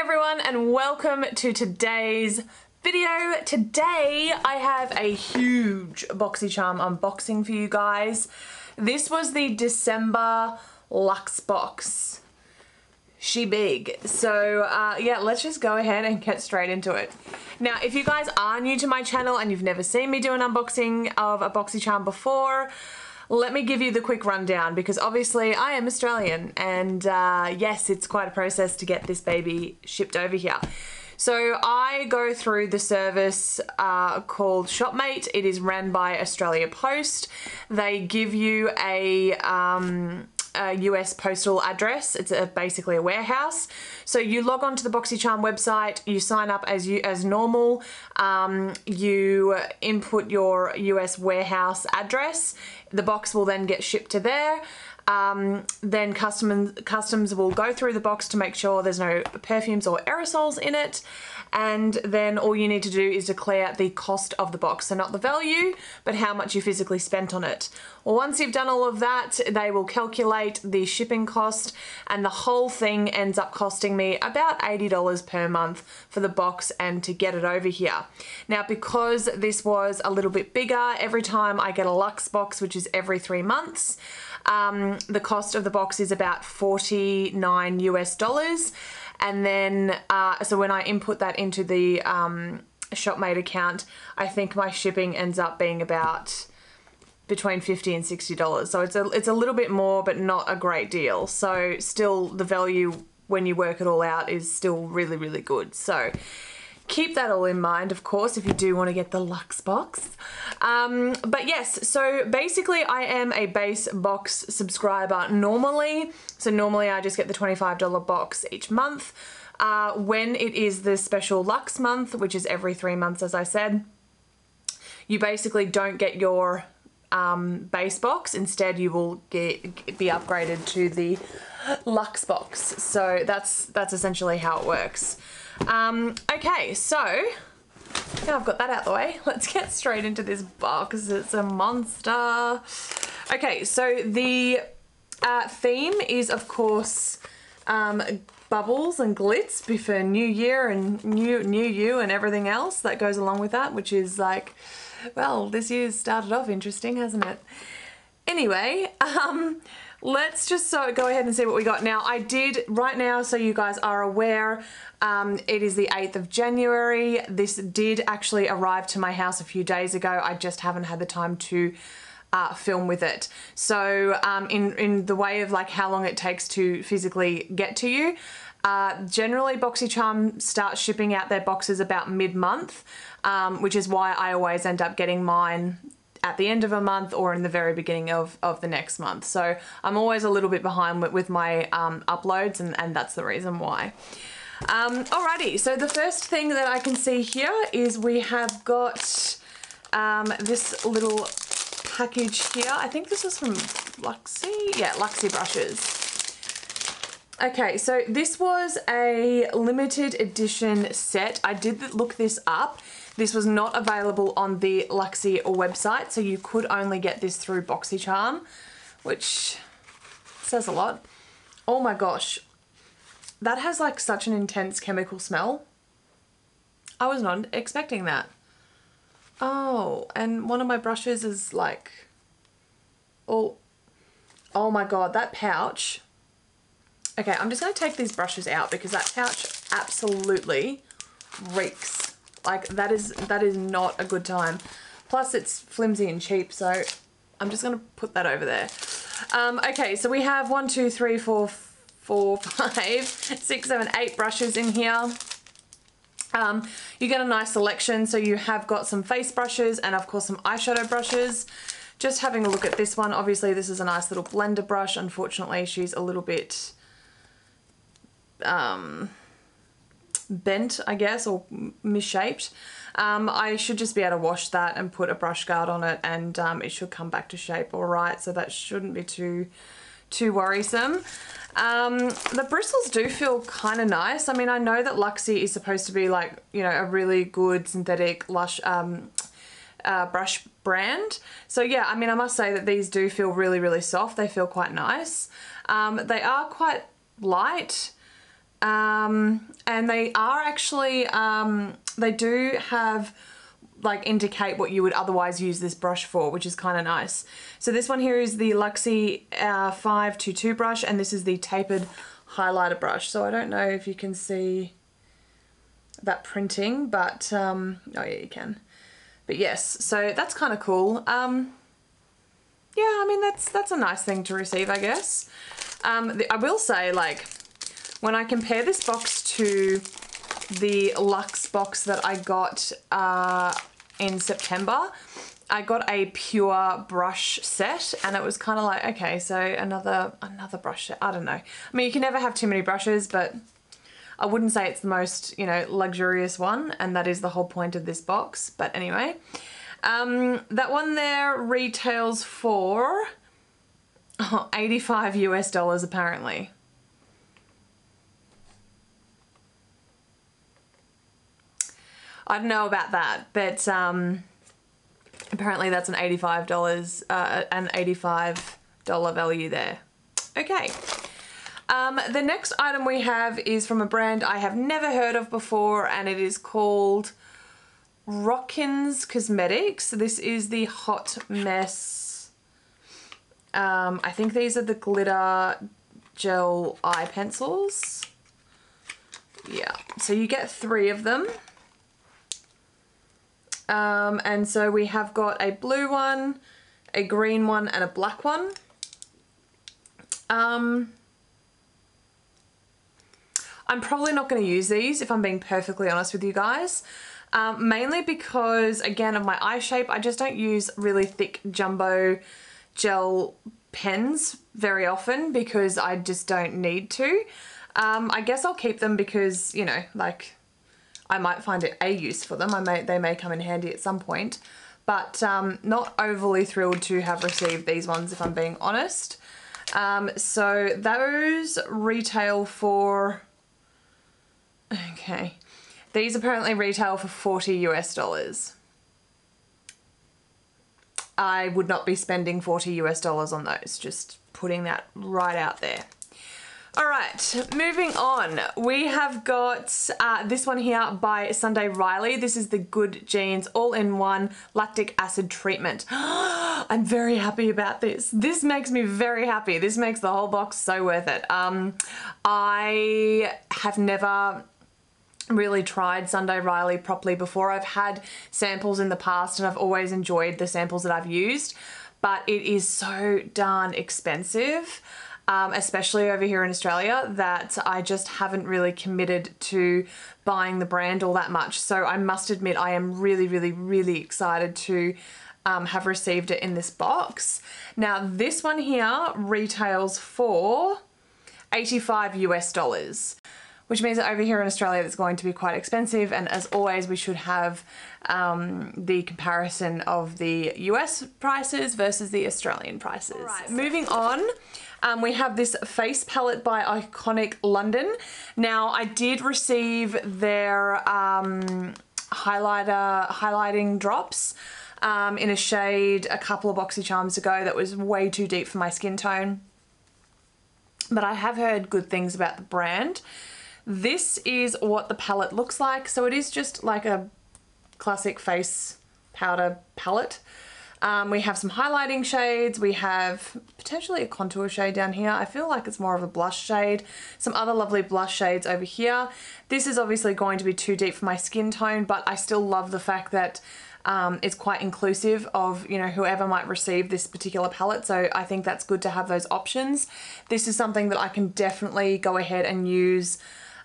everyone and welcome to today's video. Today I have a huge BoxyCharm unboxing for you guys. This was the December Lux box. She big. So yeah, let's just go ahead and get straight into it. Now, if you guys are new to my channel and you've never seen me do an unboxing of a BoxyCharm before, let me give you the quick rundown because obviously I am Australian and yes, it's quite a process to get this baby shipped over here. So I go through the service called Shopmate. It is ran by Australia Post. They give you a US postal address. It's basically a warehouse. So you log on to the BoxyCharm website, you sign up as normal, you input your US warehouse address, the box will then get shipped to there. Then customs will go through the box to make sure there's no perfumes or aerosols in it, and then all you need to do is declare the cost of the box, so not the value but how much you physically spent on it. Well, once you've done all of that, they will calculate the shipping cost and the whole thing ends up costing me about $80 per month for the box and to get it over here. Now, because this was a little bit bigger, every time I get a Lux box, which is every 3 months, the cost of the box is about $49 US. And then, so when I input that into the Shopmate account, I think my shipping ends up being about between $50 and $60. So it's a little bit more, but not a great deal. So still the value when you work it all out is still really, really good. So keep that all in mind, of course, if you do want to get the Lux box. But yes, so basically I am a base box subscriber normally. So normally I just get the $25 box each month. When it is the special Lux month, which is every 3 months, as I said, you basically don't get your base box. Instead, you will be upgraded to the Lux box. So that's essentially how it works. Okay, so now I've got that out of the way, let's get straight into this box. It's a monster. Okay, so the theme is, of course, bubbles and glitz for New Year and new you and everything else that goes along with that, which is like, well, this year's started off interesting, hasn't it? Anyway, let's just go ahead and see what we got. Now, I did, right now, so you guys are aware, it is the 8th of January. This did actually arrive to my house a few days ago. I just haven't had the time to film with it. So in the way of like how long it takes to physically get to you, generally BoxyCharm starts shipping out their boxes about mid-month, which is why I always end up getting mine at the end of a month or in the very beginning of the next month. So I'm always a little bit behind with my uploads, and that's the reason why. Alrighty, so the first thing that I can see here is we have got this little package here. I think this is from Luxy, yeah, Luxy Brushes. Okay, so this was a limited edition set. I did look this up. This was not available on the Luxy website, so you could only get this through BoxyCharm, which says a lot. Oh my gosh, that has like such an intense chemical smell. I was not expecting that. Oh, and one of my brushes is like, oh my god, that pouch. Okay, I'm just going to take these brushes out because that pouch absolutely reeks. Like that is not a good time. Plus it's flimsy and cheap, so I'm just going to put that over there. Okay, so we have 1, 2, 3, 4, 5, 6, 7, 8 brushes in here. You get a nice selection, so you have got some face brushes and of course some eyeshadow brushes. Just having a look at this one, obviously this is a nice little blender brush. Unfortunately, she's a little bit bent, I guess, or misshaped. I should just be able to wash that and put a brush guard on it, and it should come back to shape all right, so that shouldn't be too worrisome. The bristles do feel kind of nice. I mean, I know that Luxy is supposed to be like, you know, a really good synthetic lush brush brand. So yeah, I mean, I must say that these do feel really, really soft. They feel quite nice. They are quite light. And they are actually, they do have like indicate what you would otherwise use this brush for, which is kind of nice. So this one here is the Luxy 522 brush, and this is the tapered highlighter brush. So I don't know if you can see that printing, but oh yeah, you can. But yes, so that's kind of cool. Yeah, I mean that's a nice thing to receive, I guess. I will say, like, when I compare this box to the Lux box that I got in September, I got a pure brush set, and it was kind of like, okay, so another brush set. I don't know. I mean, you can never have too many brushes, but I wouldn't say it's the most, you know, luxurious one, and that is the whole point of this box. But anyway, that one there retails for $85 US apparently. I don't know about that, but apparently that's an $85 value there. Okay. The next item we have is from a brand I have never heard of before, and it is called Rockins Cosmetics. This is the Hot Mess. I think these are the glitter gel eye pencils. Yeah, so you get 3 of them. And so we have got a blue one, a green one, and a black one. I'm probably not going to use these, if I'm being perfectly honest with you guys. Mainly because, again, of my eye shape, I just don't use really thick jumbo gel pens very often because I just don't need to. I guess I'll keep them because, you know, like, I might find it a use for them. They may come in handy at some point, but not overly thrilled to have received these ones, if I'm being honest. So those retail for, okay, these apparently retail for $40 US. I would not be spending $40 US on those, just putting that right out there. All right, moving on. We have got this one here by Sunday Riley. This is the Good Genes All-in-One Lactic Acid Treatment. I'm very happy about this. This makes me very happy. This makes the whole box so worth it. I have never really tried Sunday Riley properly before. I've had samples in the past and I've always enjoyed the samples that I've used, but it is so darn expensive. Especially over here in Australia, that I just haven't really committed to buying the brand all that much. So I must admit I am really, really, really excited to have received it in this box. Now this one here retails for $85 US, which means that over here in Australia it's going to be quite expensive, and as always we should have the comparison of the US prices versus the Australian prices. Right, moving on. We have this face palette by Iconic London. Now I did receive their highlighting drops in a shade a couple of BoxyCharms ago that was way too deep for my skin tone. But I have heard good things about the brand. This is what the palette looks like. So it is just like a classic face powder palette. We have some highlighting shades. We have potentially a contour shade down here. I feel like it's more of a blush shade. Some other lovely blush shades over here. This is obviously going to be too deep for my skin tone, but I still love the fact that it's quite inclusive of, you know, whoever might receive this particular palette. So I think that's good to have those options. This is something that I can definitely go ahead and use,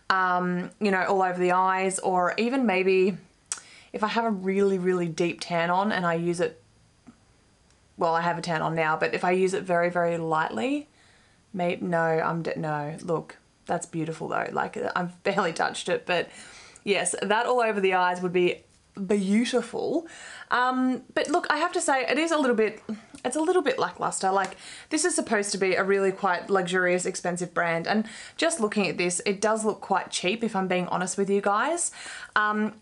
you know, all over the eyes, or even maybe if I have a really, really deep tan on and I use it, well, I have a tan on now, but if I use it very, very lightly, no, look, that's beautiful though. Like, I've barely touched it, but yes, that all over the eyes would be beautiful. But look, I have to say it's a little bit lackluster. Like, this is supposed to be a really quite luxurious, expensive brand, and just looking at this, it does look quite cheap, if I'm being honest with you guys.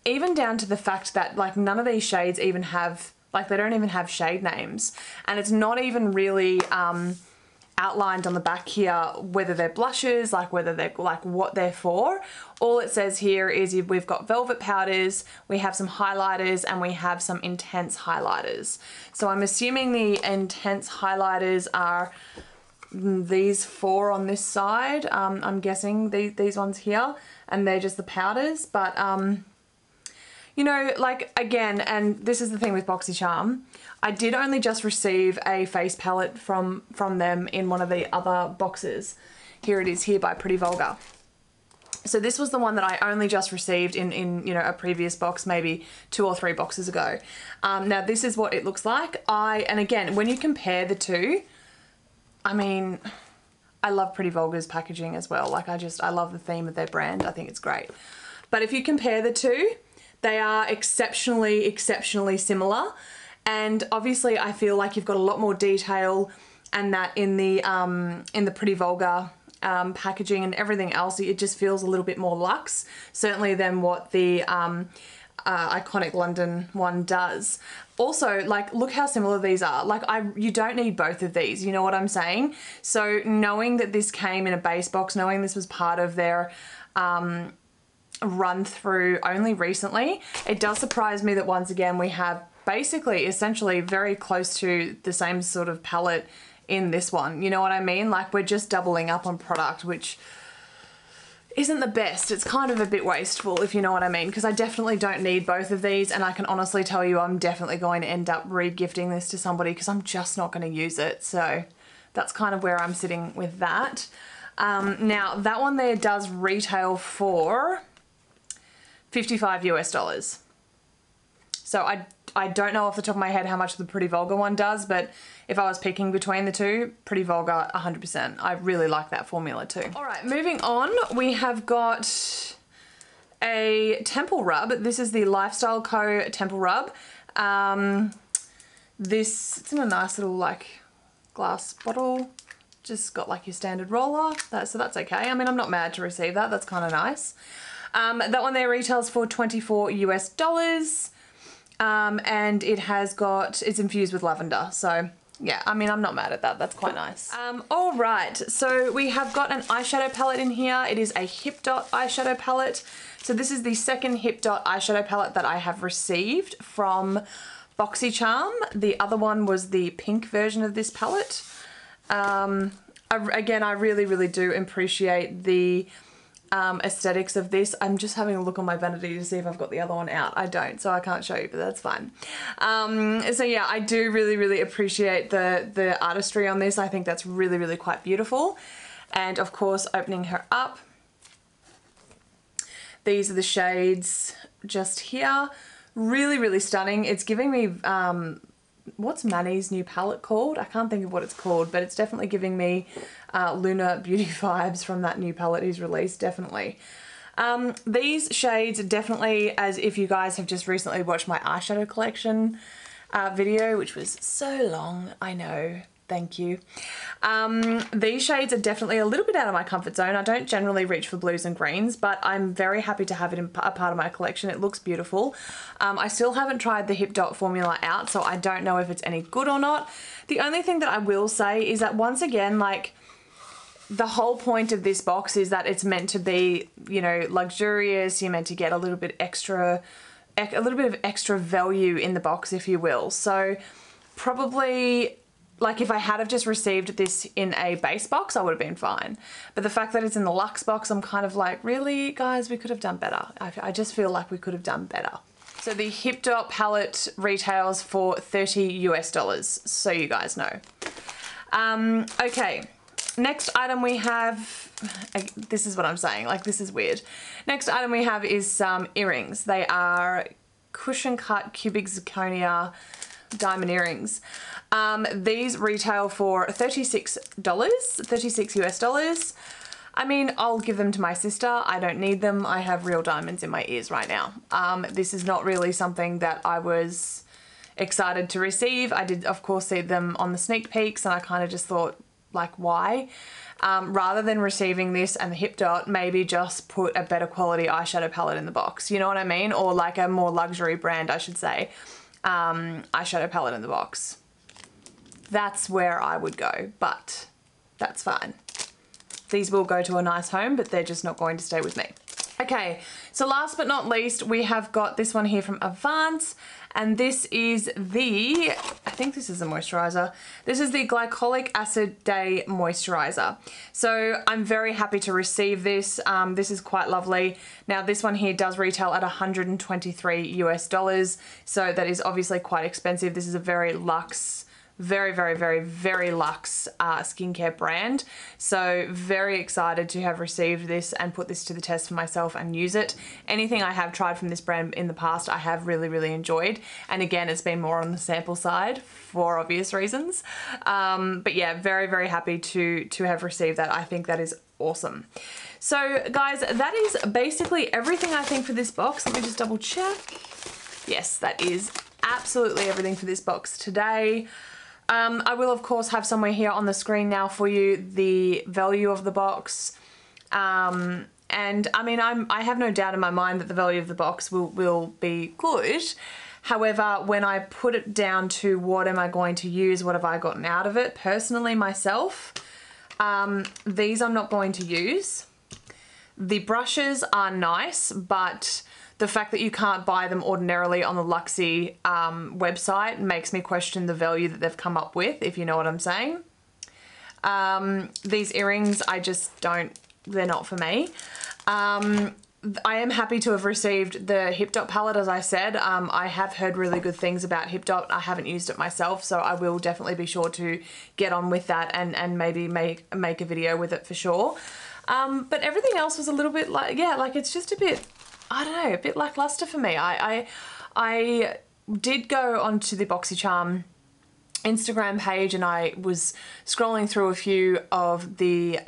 Even down to the fact that, like, none of these shades even have, like, they don't even have shade names, and it's not even really outlined on the back here whether they're blushes, like whether they're like what they're for. All it says here is we've got velvet powders, we have some highlighters, and we have some intense highlighters. So I'm assuming the intense highlighters are these four on this side. I'm guessing these ones here, and they're just the powders. But you know, like again, and this is the thing with BoxyCharm, I did only just receive a face palette from them in one of the other boxes. Here it is here by Pretty Vulgar. So this was the one that I only just received in you know, a previous box, maybe 2 or 3 boxes ago. Now this is what it looks like. And again, when you compare the two, I mean, I love Pretty Vulgar's packaging as well. Like I love the theme of their brand. I think it's great. But if you compare the two, they are exceptionally similar. And obviously I feel like you've got a lot more detail, and that in the Pretty Vulgar packaging and everything else, it just feels a little bit more luxe, certainly than what the Iconic London one does. Also, like, look how similar these are. Like, you don't need both of these, you know what I'm saying? So knowing that this came in a base box, knowing this was part of their run through only recently, it does surprise me that once again we have basically essentially very close to the same sort of palette in this one. You know what I mean? Like, we're just doubling up on product, which isn't the best. It's kind of a bit wasteful, if you know what I mean, because I definitely don't need both of these, and I can honestly tell you I'm definitely going to end up re-gifting this to somebody because I'm just not going to use it. So that's kind of where I'm sitting with that. Now that one there does retail for $55 US. So I don't know off the top of my head how much the Pretty Vulgar one does, but if I was picking between the two, Pretty Vulgar 100%. I really like that formula too. All right, moving on, we have got a temple rub. This is the Lifestyle Co. temple rub. It's in a nice little like glass bottle. Just got like your standard roller. So that's okay. I mean, I'm not mad to receive that. That's kind of nice. That one there retails for $24 US. And it's infused with lavender. So yeah, I mean, I'm not mad at that. That's quite nice. All right, so we have got an eyeshadow palette in here. It is a Hipdot eyeshadow palette. So this is the second Hipdot eyeshadow palette that I have received from BoxyCharm. The other one was the pink version of this palette. Again, I really do appreciate the aesthetics of this. I'm just having a look on my vanity to see if I've got the other one out. I don't, so I can't show you, but that's fine. So yeah, I do really appreciate the artistry on this. I think that's really quite beautiful. And of course, opening her up, these are the shades just here. Really stunning. It's giving me what's Manny's new palette called? I can't think of what it's called, but it's definitely giving me Lunar Beauty vibes from that new palette he's released, definitely. These shades are definitely as if you guys have just recently watched my eyeshadow collection video, which was so long, I know. Thank you. These shades are definitely a little bit out of my comfort zone. I don't generally reach for blues and greens, but I'm very happy to have it in a part of my collection. It looks beautiful. I still haven't tried the Hipdot formula out, so I don't know if it's any good or not. The only thing that I will say is that once again, like, the whole point of this box is that it's meant to be, you know, luxurious. You're meant to get a little bit of extra value in the box, if you will. So probably, like, if I had have just received this in a base box, I would have been fine. But the fact that it's in the luxe box, I'm kind of like, really, guys, we could have done better. I just feel like we could have done better. So the Hipdot palette retails for $30 US, so you guys know. Okay, next item we have, this is what I'm saying, like, this is weird. Next item we have is some earrings. They are cushion cut cubic zirconia diamond earrings. These retail for $36, 36 US. I mean, I'll give them to my sister. I don't need them. I have real diamonds in my ears right now. This is not really something that I was excited to receive. I did, of course, see them on the sneak peeks, and I kind of just thought, like, why? Rather than receiving this and the Hipdot, maybe just put a better quality eyeshadow palette in the box. You know what I mean? Or like a more luxury brand, I should say, eyeshadow palette in the box. That's where I would go, but that's fine. These will go to a nice home, but they're just not going to stay with me. Okay, so last but not least, we have got this one here from Avance, and this is the, I think this is a moisturizer. This is the Glycolic Acid Day Moisturizer. So I'm very happy to receive this. This is quite lovely. Now this one here does retail at $123 US, so that is obviously quite expensive. This is a very luxe, very luxe skincare brand. So very excited to have received this and put this to the test for myself and use it. Anything I have tried from this brand in the past I have really enjoyed, and again it's been more on the sample side for obvious reasons, but yeah, very happy to have received that. I think that is awesome. So guys, that is basically everything I think for this box. Let me just double check. Yes, that is absolutely everything for this box today. I will of course have somewhere here on the screen now for you the value of the box, and I mean I have no doubt in my mind that the value of the box will be good. However, when I put it down to what am I going to use, what have I gotten out of it personally myself, these I'm not going to use. The brushes are nice, but the fact that you can't buy them ordinarily on the Luxy website makes me question the value that they've come up with, if you know what I'm saying. These earrings, I just don't, they're not for me. I am happy to have received the Hipdot palette, as I said. I have heard really good things about Hipdot. I haven't used it myself, so I will definitely be sure to get on with that and maybe make a video with it for sure. But everything else was a little bit like, yeah, like it's just a bit, I don't know, a bit lackluster for me. I did go onto the BoxyCharm Instagram page and I was scrolling through a few of the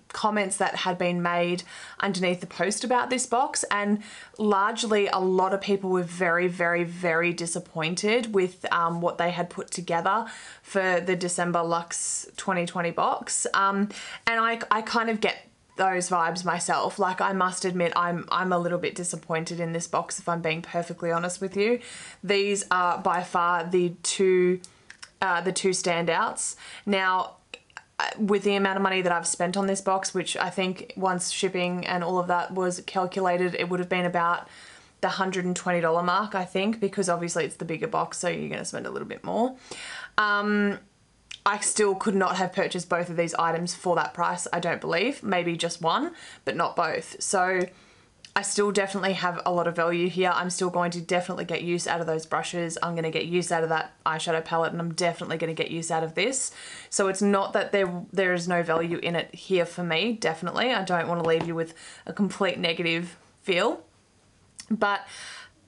comments that had been made underneath the post about this box, and largely a lot of people were very disappointed with what they had put together for the December Lux 2020 box, and I kind of get those vibes myself. Like, I must admit I'm a little bit disappointed in this box, if I'm being perfectly honest with you. These are by far the two standouts. Now, with the amount of money that I've spent on this box, which I think once shipping and all of that was calculated, it would have been about the $120 mark, I think, because obviously it's the bigger box, so you're going to spend a little bit more. I still could not have purchased both of these items for that price, I don't believe. Maybe just one, but not both. So I still definitely have a lot of value here. I'm still going to definitely get use out of those brushes. I'm going to get use out of that eyeshadow palette, and I'm definitely going to get use out of this. So it's not that there is no value in it here for me, definitely. I don't want to leave you with a complete negative feel. But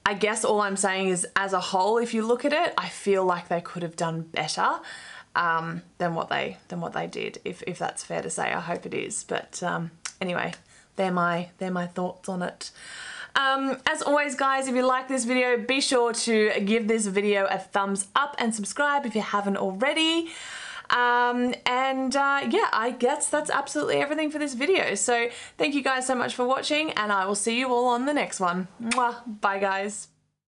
I guess all I'm saying is, as a whole, if you look at it, I feel like they could have done better than what they did, if that's fair to say. I hope it is. But anyway, they're my thoughts on it. As always, guys, if you like this video, be sure to give this video a thumbs up and subscribe if you haven't already. Yeah, I guess that's absolutely everything for this video. So thank you guys so much for watching, and I will see you all on the next one. Mwah. Bye, guys.